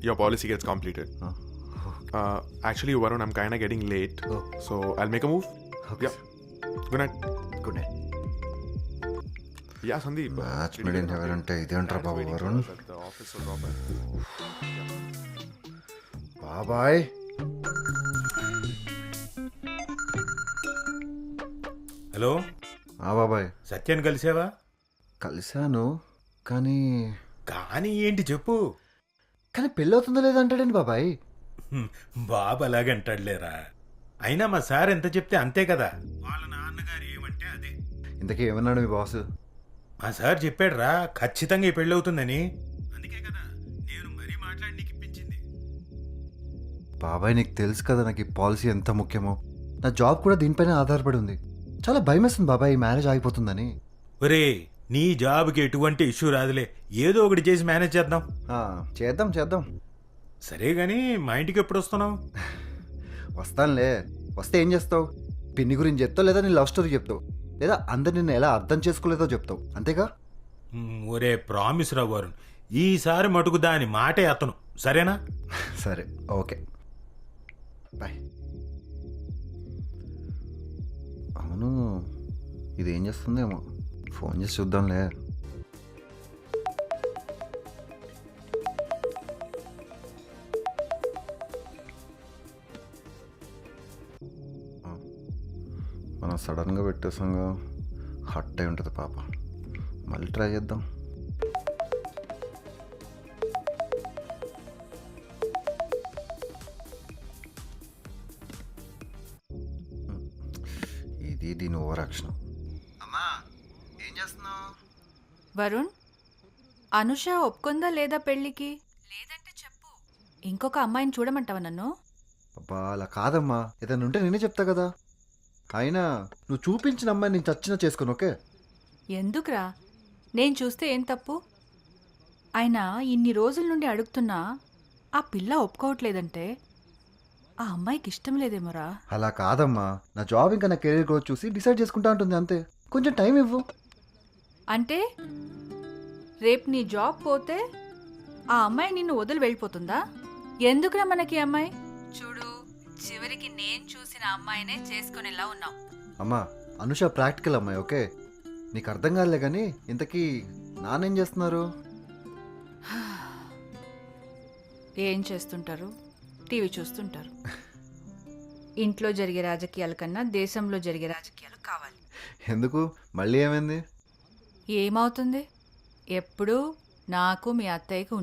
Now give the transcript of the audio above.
your policy gets completed. Actually, Varun, I'm kind of getting late. So I'll make a move. Okay. Yeah. Good night. Good night. Yeah, Sandeep. Match did you made get in an heaven update? అంటే ఇదేంట్రా Dad is Babu waiting for Varun. us at the office for drop by. బాబాయ్ hello బాబాయ్ సత్యాన్ని కలిసావా? కలిశాను కానీ కానీ ఏంటి చెప్పు. కానీ పెళ్ళి అవుతుందో లేదో అంటాడండి బాబాయ్. బాబు అలాగంటాడులేరా. అయినా మా సార్ ఎంత చెప్తే అంతే కదా. వాళ్ళ నాన్నగారు ఏమంటే అదే. ఇంతకీ ఏమన్నాడు మీ బాస్? మా సార్ చెప్పాడురా ఖచ్చితంగా ఈ పెళ్ళి అవుతుందని. అందుకే కదా నేను మరీ మాట్లాడి నీకు ఇప్పించింది. బాబాయ్ నీకు తెలుసు కదా నాకు ఈ పాలసీ ఎంత ముఖ్యమో. నా జాబ్ కూడా దీనిపైన ఆధారపడి ఉంది. చాలా భయం వేస్తుంది బాబాయ్ ఈ మ్యారేజ్ ఆగిపోతుందని. ఒరే నీ జాబ్కి ఎటువంటి ఇష్యూ రాదులే, ఏదో ఒకటి చేసి మేనేజ్ చేద్దాం. చేద్దాం చేద్దాం. సరే గాని మా ఇంటికి ఎప్పుడు వస్తున్నావు? వస్తానులే. వస్తే ఏం చేస్తావు? పిన్ని గురించి చెప్తావు, లేదా నీ లవ్ స్టోరీ చెప్తావు, లేదా అందరు నిన్ను ఎలా అర్థం చేసుకోలేదో చెప్తావు, అంతేగా? ఒరే ప్రామిస్ రా వరుణ్, ఈసారి మటుకు దాని మాటే అతను, సరేనా? సరే ఓకే బాయ్. అవును ఇది ఏం చేస్తుందేమో, ఫోన్ చేసి చూద్దాంలే. మనం సడన్గా పెట్టేసాంగా, హట్ అయి ఉంటుంది పాప. మళ్ళీ ట్రై చేద్దాం. ఇది దీని ఓవర్ యాక్షన్. అమ్మా ఏం చేస్తున్నావు? వరుణ్, అనుష ఒప్పుకుందా లేదా పెళ్ళికి? లేదంటే చెప్పు, ఇంకొక అమ్మాయిని చూడమంటావా నన్ను? అబ్బా అలా కాదమ్మా, ఏదైనా ఉంటే నేనే చెప్తా కదా. అయినా నువ్వు చూపించిన అమ్మాయి నేను చచ్చినా చేసుకోను. ఓకే? ఎందుకురా, నేను చూస్తే ఏం తప్పు? అయినా ఇన్ని రోజుల నుండి అడుగుతున్నా ఆ పిల్ల ఒప్పుకోవట్లేదంటే ఆ అమ్మాయికి ఇష్టం లేదేమోరా. అలా కాదమ్మా, నా జాబ్ ఇంకా నా కెరీర్ గ్రోత్ చూసి డిసైడ్ చేసుకుంటా ఉంటుంది అంతే. కొంచెం టైం ఇవ్వు. అంటే రేపు నీ జాబ్ పోతే ఆ అమ్మాయి నిన్ను వదిలి వెళ్ళిపోతుందా? ఎందుకురా మనకి ఈ అమ్మాయి? చూడు, చివరికి నేను చూసిన అమ్మాయినే చేసుకునేలా ఉన్నావు. అమ్మా అనుష ప్రాక్టికల్ అమ్మాయి. ఓకే నీకు అర్థం కాదులే కానీ, ఇంతకీ నాన్నేం చేస్తున్నారు? ఏం చేస్తుంటారు? టీవీ చూస్తుంటారు. ఇంట్లో జరిగే రాజకీయాల కన్నా దేశంలో జరిగే రాజకీయాలు కావాలి. ఎందుకు మళ్ళీ ఏమైంది? ఏమవుతుంది? ఎప్పుడూ నాకు మీ అత్తయ్యకు